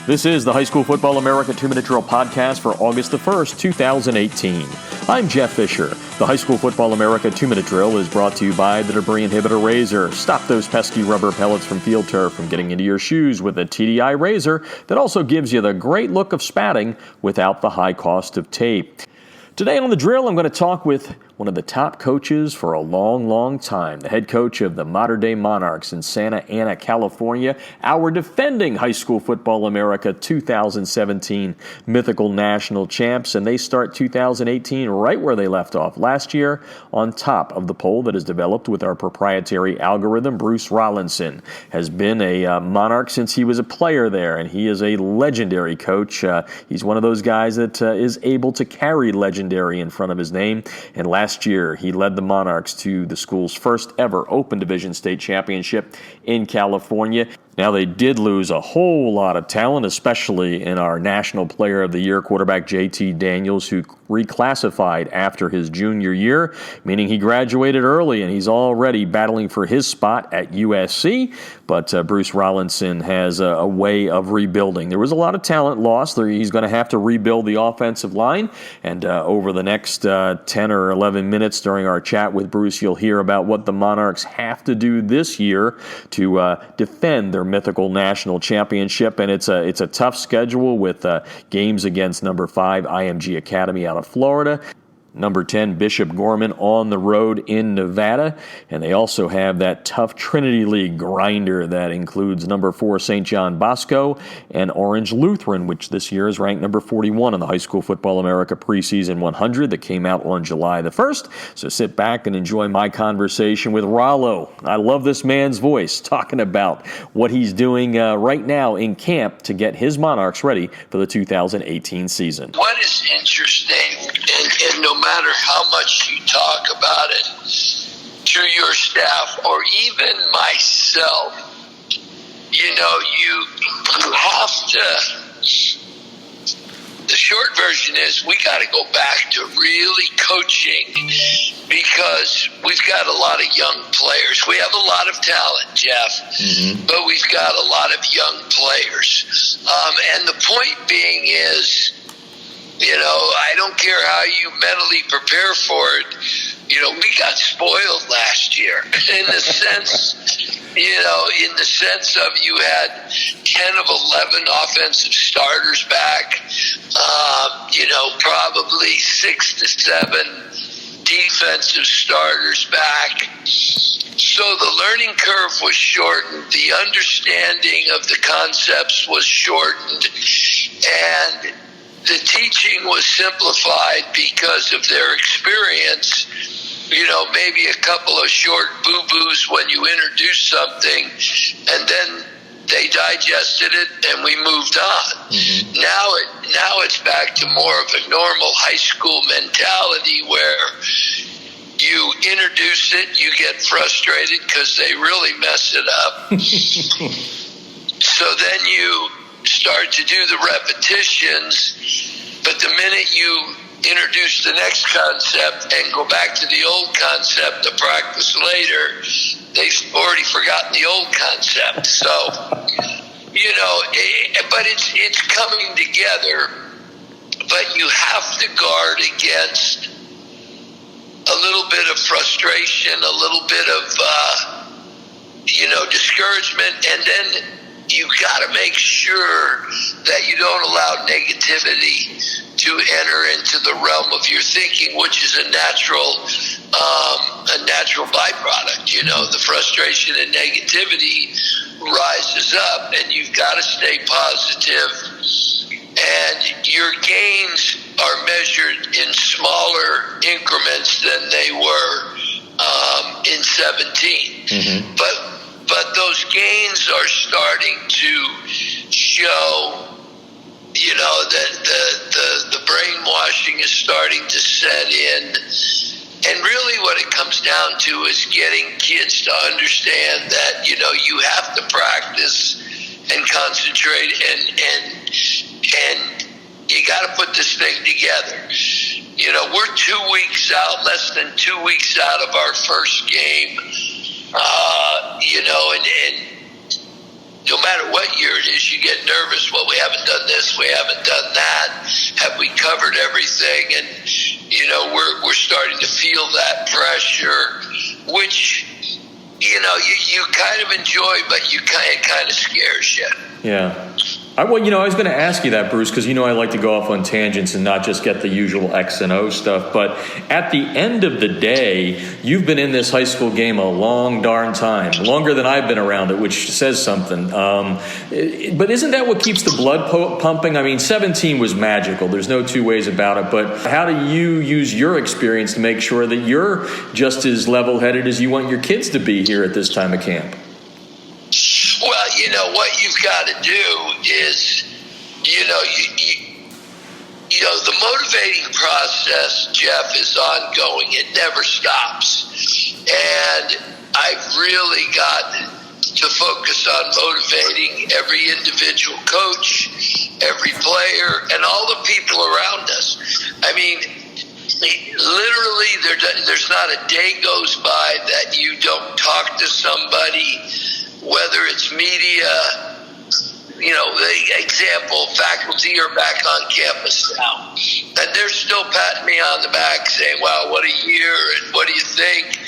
This is the High School Football America 2-Minute Drill podcast for August the 1st, 2018. I'm Jeff Fisher. The High School Football America 2-Minute Drill is brought to you by the Debris Inhibitor Razor. Stop those pesky rubber pellets from field turf from getting into your shoes with a TDI razor that also gives you the great look of spatting without the high cost of tape. Today on the drill, I'm going to talk with one of the top coaches for a long time, the head coach of the Mater Dei Monarchs in Santa Ana, California, our defending High School Football America 2017 mythical national champs, and they start 2018 right where they left off last year, on top of the poll that is developed with our proprietary algorithm. Bruce Rollinson has been a Monarch since he was a player there, and he is a legendary coach. He's one of those guys that is able to carry legendary in front of his name, and last year, he led the Monarchs to the school's first ever Open Division state championship in California. Now, they did lose a whole lot of talent, especially in our National Player of the Year quarterback J.T. Daniels, who reclassified after his junior year, meaning he graduated early and he's already battling for his spot at USC. But Bruce Rollinson has a way of rebuilding. There was a lot of talent lost. He's going to have to rebuild the offensive line. And over the next 10 or 11 minutes during our chat with Bruce, you'll hear about what the Monarchs have to do this year to defend their mythical national championship. And it's a tough schedule with games against number 5 IMG Academy out of Florida, number 10 Bishop Gorman on the road in Nevada, and they also have that tough Trinity League grinder that includes number 4 St. John Bosco and Orange Lutheran, which this year is ranked number 41 on the High School Football America Preseason 100 that came out on July the 1st. So sit back and enjoy my conversation with Rollo. I love this man's voice talking about what he's doing right now in camp to get his Monarchs ready for the 2018 season. What is interesting, and no matter how much you talk about it to your staff or even myself, you have to, the short version is we got to go back to really coaching, because we've got a lot of young players. We have a lot of talent, Jeff, but we've got a lot of young players. And the point being is, I don't care how you mentally prepare for it. We got spoiled last year in the sense, of you had 10 of 11 offensive starters back, probably 6 to 7 defensive starters back. So the learning curve was shortened. The understanding of the concepts was shortened, and the teaching was simplified because of their experience. Maybe a couple of short boo-boos when you introduce something, and then they digested it and we moved on. Now it's back to more of a normal high school mentality where you introduce it, you get frustrated because they really mess it up. So then you start to do the repetitions, but the minute you introduce the next concept and go back to the old concept to practice later, they've already forgotten the old concept. So, but it's coming together, but you have to guard against a little bit of frustration, a little bit of, discouragement, and then you got to make sure that you don't allow negativity to enter into the realm of your thinking, which is a natural byproduct. The frustration and negativity rises up, and you've got to stay positive. And your gains are measured in smaller increments than they were in 17. But those gains are starting to show, that the brainwashing is starting to set in. And really what it comes down to is getting kids to understand that, you have to practice and concentrate and you got to put this thing together. We're 2 weeks out, less than 2 weeks out of our first game, and no matter what year it is, you get nervous. Well, we haven't done this, we haven't done that. Have we covered everything? And we're starting to feel that pressure, which you kind of enjoy, but it kind of scares you. Yeah. I was going to ask you that, Bruce, because I like to go off on tangents and not just get the usual X and O stuff. But at the end of the day, you've been in this high school game a long darn time, longer than I've been around it, which says something. But isn't that what keeps the blood pumping? I mean, 17 was magical. There's no two ways about it. But how do you use your experience to make sure that you're just as level-headed as you want your kids to be here at this time of camp? Well, what you've got to do is, the motivating process, Jeff, is ongoing. It never stops. And I've really got to focus on motivating every individual coach, every player, and all the people around us. I mean, literally, there's not a day goes by that you don't talk to somebody, whether it's media, the example, faculty are back on campus now, and they're still patting me on the back saying, wow, what a year, and what do you think?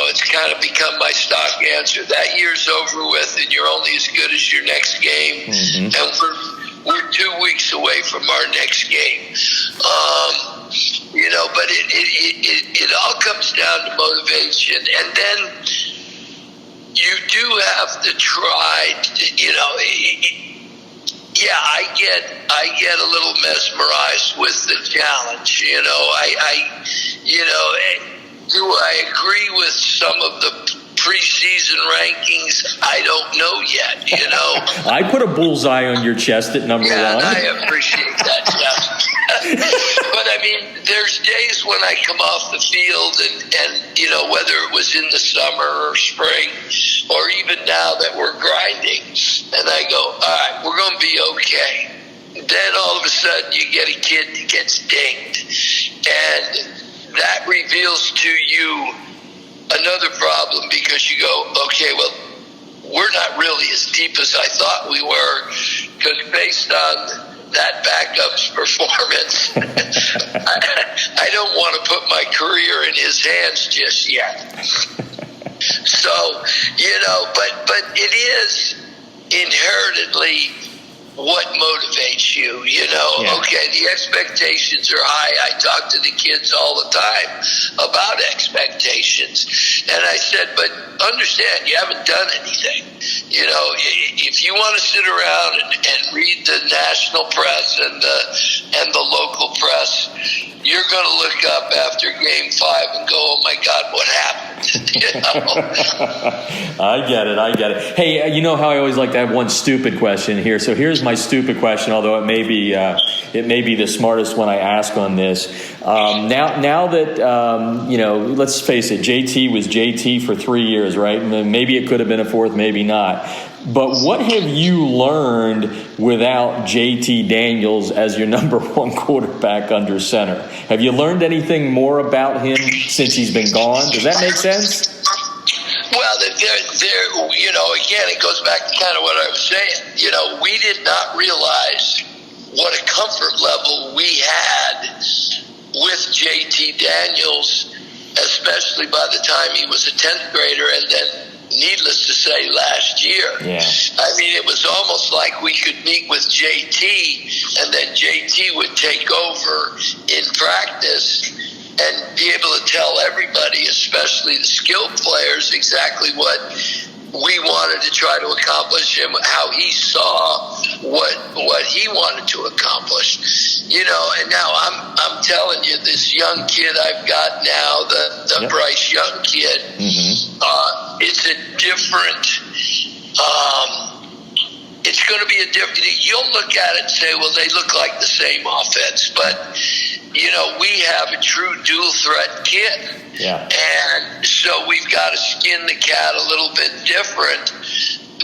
It's kind of become my stock answer. That year's over with, and you're only as good as your next game, and we're 2 weeks away from our next game. But it all comes down to motivation, and then you do have to try to, I get a little mesmerized with the challenge. Do I agree with some of the preseason rankings? I don't know yet, I put a bullseye on your chest at number one. And I appreciate that, Jeff. But I mean, there's days when I come off the field and whether it was in the summer or spring or even now that we're grinding, and I go, all right, we're going to be okay. Then all of a sudden you get a kid that gets dinged, and that reveals to you another problem, because you go, okay, well, we're not really as deep as I thought we were, because based on that backup's performance, I don't want to put my career in his hands just yet. So, but it is inherently what motivates you, Okay, the expectations are high. I talk to the kids all the time about expectations. And I said, but understand, you haven't done anything. If you want to sit around and read the national press and the local press, you're going to look up after game 5 and go, oh my God, what happened? I get it. Hey, you know how I always like to have one stupid question here. So here's my stupid question, although it may be the smartest one I ask on this. Now that, let's face it, JT was JT for 3 years, right? And maybe it could have been a fourth, maybe not. But what have you learned without JT Daniels as your number one quarterback under center? Have you learned anything more about him since he's been gone? Does that make sense? Well, again, it goes back to kind of what I was saying. We did not realize what a comfort level we had with JT Daniels, especially by the time he was a 10th grader, and then, needless to say, last year. Yeah. I mean, it was almost like we could meet with JT, and then JT would take over in practice and be able to tell everybody, especially the skilled players, exactly what we wanted to try to accomplish and how he saw what he wanted to accomplish. And now I'm telling you, this young kid I've got now, the Bryce Young kid, it's a different, it's going to be a different, you'll look at it and say, well, they look like the same offense, but we have a true dual threat kid. Yeah. And so we've got to skin the cat a little bit different,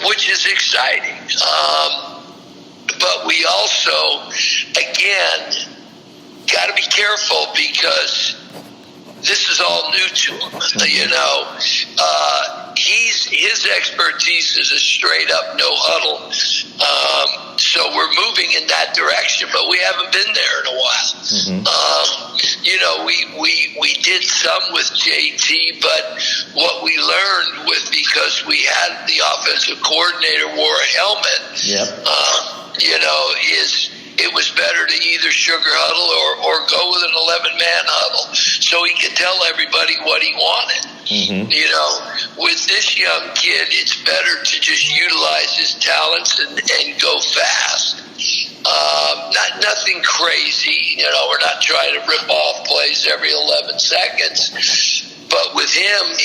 which is exciting. But we also, again, got to be careful, because this is all new to him. his expertise is a straight up no huddle. So we're moving in that direction, but we haven't been there in a while. We did some with JT, but what we learned was because we had the offensive coordinator wore a helmet, is it was better to either sugar huddle or go with an 11-man huddle so he could tell everybody what he wanted. With this young kid, it's better to just utilize his talents and go fast. Nothing crazy. We're not trying to rip off plays every 11 seconds. But with him,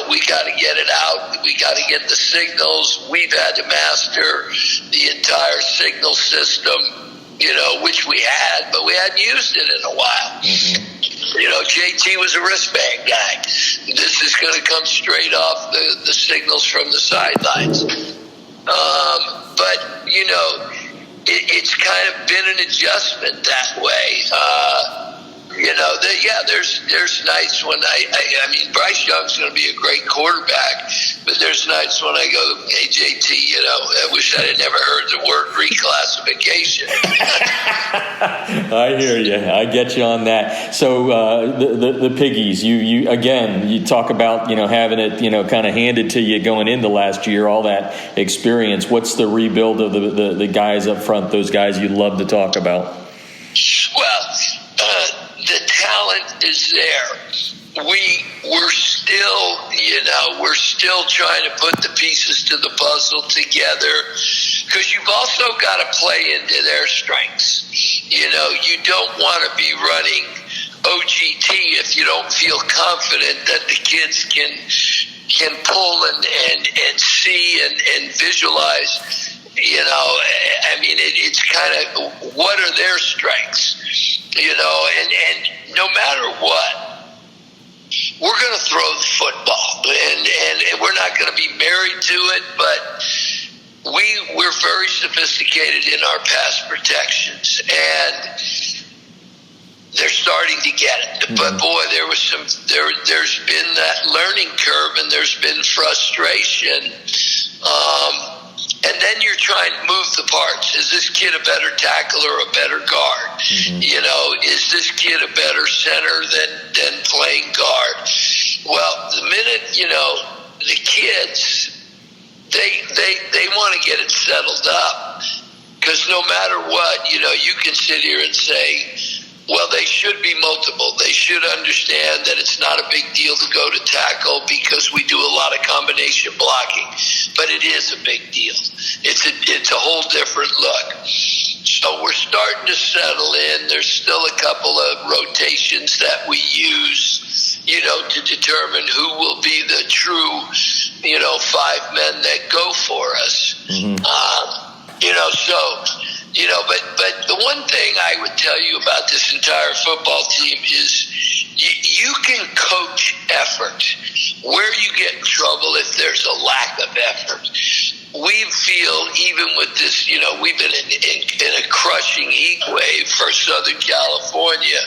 we got to get it out. We got to get the signals. We've had to master the entire signal system, which we had, but we hadn't used it in a while. JT was a wristband guy. This is going to come straight off the signals from the sidelines. But, it's kind of been an adjustment that way. There's nights when I mean, Bryce Young's going to be a great quarterback, but there's nights when I go, hey, JT, I wish I had never heard the word reclassification. I hear you. I get you on that. So the Piggies, you talk about, having it, kind of handed to you going into last year, all that experience. What's the rebuild of the guys up front, those guys you love to talk about? Well, the talent is there. We're still trying to put the pieces to the puzzle together, because you've also got to play into their strengths. You don't want to be running OGT if you don't feel confident that the kids can pull and see and visualize. It's kind of, what are their strengths? And no matter what, we're going to throw the football, and we're not going to be married to it, but we're very sophisticated in our pass protections, and they're starting to get it. But boy, there's been that learning curve, and there's been frustration. And then you're trying to move the parts. Is this kid a better tackle or a better guard? Is this kid a better center than playing guard? Well, the minute, the kids, they want to get it settled up. Because no matter what, you can sit here and say, well, they should be multiple. They should understand that it's not a big deal to go to tackle because we do a lot of combination blocking. But it is a big deal. It's a whole different look. So we're starting to settle in. There's still a couple of rotations that we use, to determine who will be the true, 5 men that go for us. But the one thing I would tell you about this entire football team is you can coach effort. Where you get in trouble if there's a lack of effort. We feel, even with this, we've been in a crushing heat wave for Southern California,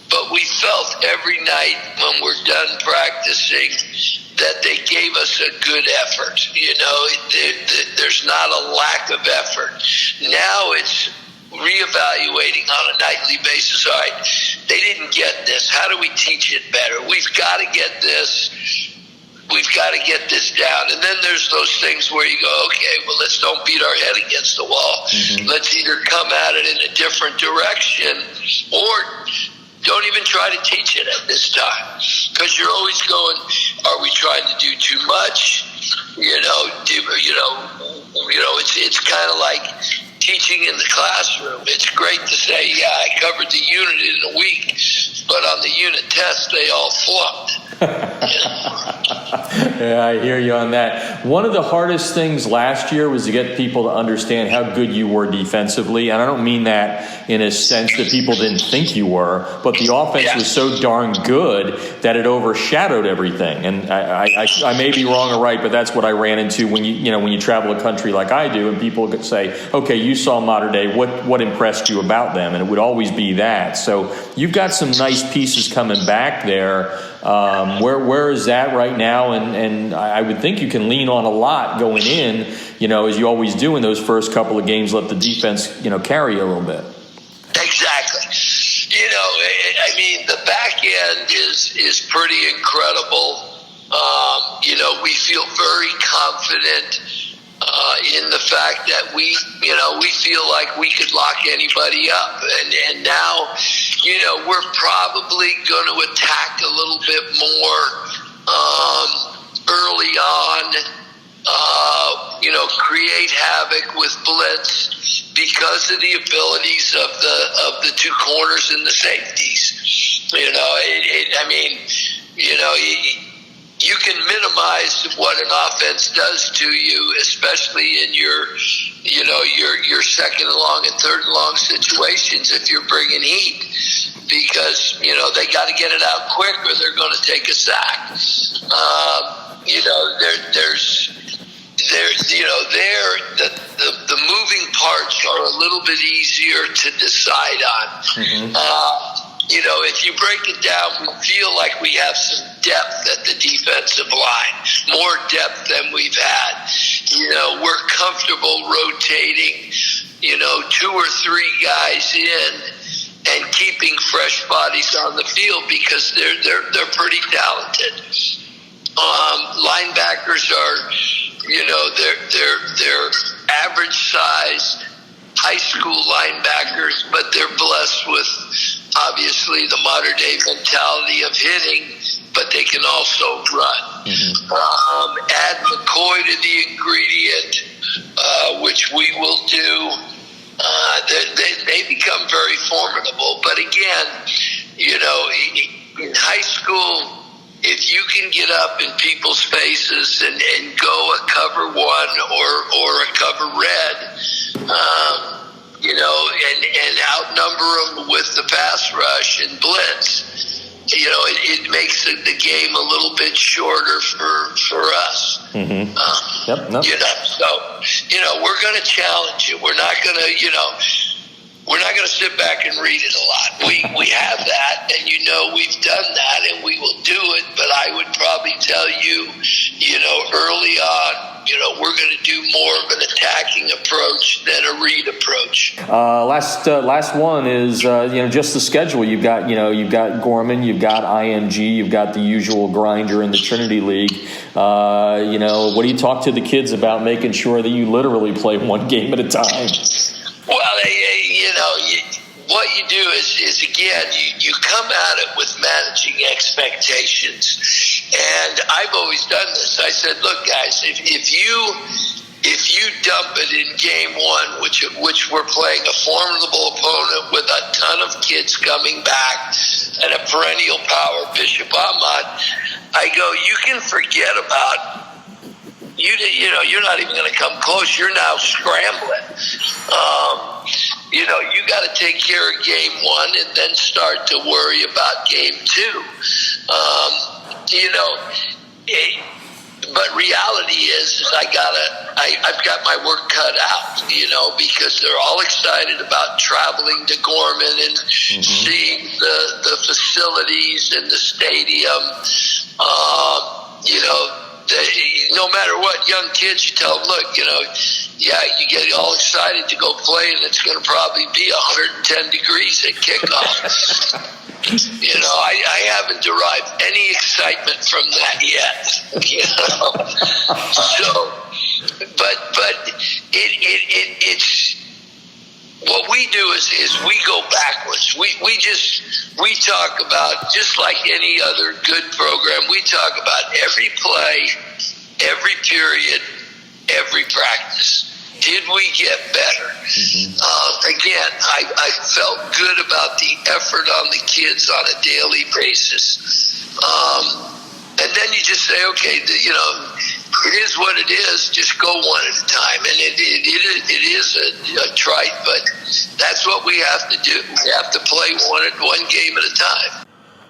but we felt every night when we're done practicing that they gave us a good effort. There's not a lack of effort. Now it's reevaluating on a nightly basis. All right, they didn't get this. How do we teach it better? We've got to get this. We've got to get this down. And then there's those things where you go, okay, well, let's don't beat our head against the wall. Let's either come at it in a different direction or don't even try to teach it at this time, because you're always going, are we trying to do too much? It's kind of like teaching in the classroom. It's great to say, yeah, I covered the unit in a week, but on the unit test, they all flunked. Yeah, I hear you on that. One of the hardest things last year was to get people to understand how good you were defensively. And I don't mean that in a sense that people didn't think you were, but the offense was so darn good that it overshadowed everything. And I may be wrong or right, but that's what I ran into when you travel a country like I do, and people could say, okay, you saw Mater Dei, what impressed you about them? And it would always be that. So you've got some nice pieces coming back there. Where is that right now? And I would think you can lean on a lot going in, as you always do in those first couple of games, let the defense, carry you a little bit. Exactly. The back end is pretty incredible. We feel very confident in the fact that we feel like we could lock anybody up. And now, we're probably going to attack a little bit more early on, create havoc with blitz because of the abilities of the two corners and the safeties. You can minimize what an offense does to you, especially in your second and long and third and long situations if you're bringing heat, because they got to get it out quick or they're going to take a sack. The moving parts are a little bit easier to decide on. Mm-hmm. If you break it down, we feel like we have some depth at the defensive line, more depth than we've had. We're comfortable rotating, 2 or 3 guys in and keeping fresh bodies on the field because they're pretty talented. Linebackers are, they're average size high school linebackers, but they're blessed with obviously the Mater Dei mentality of hitting, but they can also run. Mm-hmm. Add McCoy to the ingredient, which we will do. They become very formidable. But again, in high school, if you can get up in people's faces and go a cover 1 or a cover red, and outnumber them with the pass rush and blitz, it makes the game a little bit shorter for us. Mm-hmm. Yep. So, we're going to challenge you. We're not going to sit back and read it a lot. We have that, and we've done that, and we will do it. But I would probably tell you, early on, we're going to do more of an attacking approach than a read approach. Last one is just the schedule. You've got Gorman, you've got IMG, you've got the usual grinder in the Trinity League. What do you talk to the kids about making sure that you literally play one game at a time? Well, what you do is again, you come at it with managing expectations. And I've always done this. I said, look, guys, if you dump it in game 1, which we're playing a formidable opponent with a ton of kids coming back and a perennial power, Bishop Ahmad, I go, you can forget about you're not even going to come close. You're now scrambling. You got to take care of game 1 and then start to worry about game 2. But reality is I've got my work cut out, because they're all excited about traveling to Gorman and seeing the facilities and the stadium. No matter what, young kids, you tell them, look, you get all excited to go play, and it's going to probably be 110 degrees at kickoff. I haven't derived any excitement from that yet. So, but it's what we do is we go backwards. We talk about, just like any other good program, we talk about every play, every period, every practice. Did we get better? Again, I felt good about the effort on the kids on a daily basis. And then you just say, okay, it is what it is. Just go one at a time. And it is a trite, but that's what we have to do. We have to play one game at a time.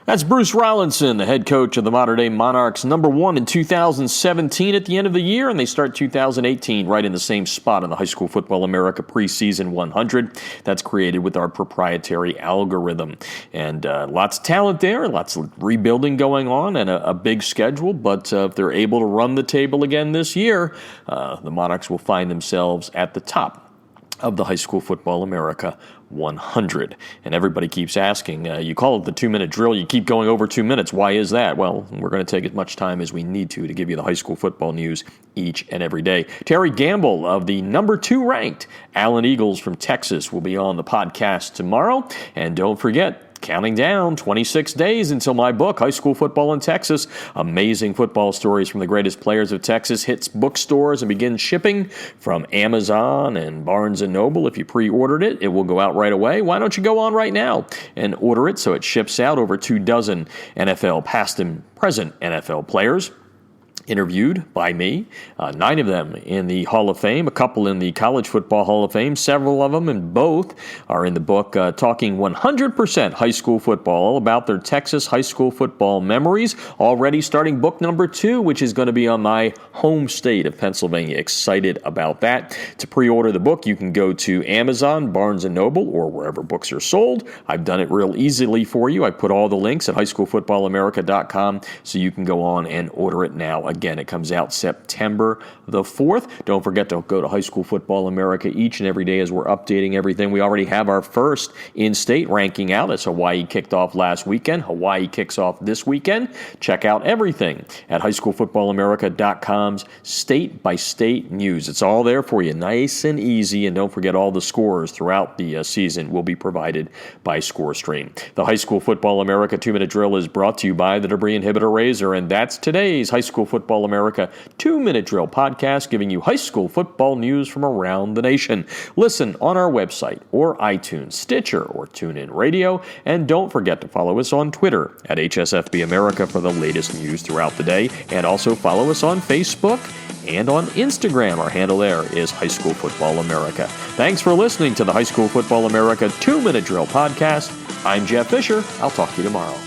That's Bruce Rollinson, the head coach of the Mater Dei Monarchs, #1 in 2017 at the end of the year, and they start 2018 right in the same spot in the High School Football America Preseason 100. That's created with our proprietary algorithm. And lots of talent there, lots of rebuilding going on, and a big schedule. But if they're able to run the table again this year, the Monarchs will find themselves at the top of the High School Football America 100. And everybody keeps asking, you call it the 2-minute drill, you keep going over 2 minutes. Why is that? Well, we're going to take as much time as we need to give you the high school football news each and every day. Terry Gamble of the #2 ranked Allen Eagles from Texas will be on the podcast tomorrow. And don't forget, counting down 26 days until my book, High School Football in Texas. Amazing football stories from the greatest players of Texas hits bookstores and begins shipping from Amazon and Barnes & Noble. If you pre-ordered it, it will go out right away. Why don't you go on right now and order it so it ships out? Over 24 NFL, past and present NFL players interviewed by me, 9 of them in the Hall of Fame, a couple in the College Football Hall of Fame, several of them, and both are in the book talking 100% high school football, all about their Texas high school football memories. Already starting book #2, which is going to be on my home state of Pennsylvania. Excited about that. To pre-order the book, you can go to Amazon, Barnes & Noble, or wherever books are sold. I've done it real easily for you. I put all the links at highschoolfootballamerica.com so you can go on and order it now. Again, it comes out September the 4th. Don't forget to go to High School Football America each and every day as we're updating everything. We already have our first in-state ranking out as Hawaii kicked off last weekend. Hawaii kicks off this weekend. Check out everything at highschoolfootballamerica.com's state-by-state news. It's all there for you, nice and easy. And don't forget, all the scores throughout the season will be provided by ScoreStream. The High School Football America 2-minute drill is brought to you by the Debris Inhibitor Razor, and that's today's High School Football America 2-minute drill podcast, giving you high school football news from around the nation. Listen on our website or iTunes, Stitcher, or TuneIn Radio. And don't forget to follow us on Twitter at HSFB America for the latest news throughout the day. And also follow us on Facebook and on Instagram. Our handle there is High School Football America. Thanks for listening to the High School Football America 2-minute drill podcast. I'm Jeff Fisher. I'll talk to you tomorrow.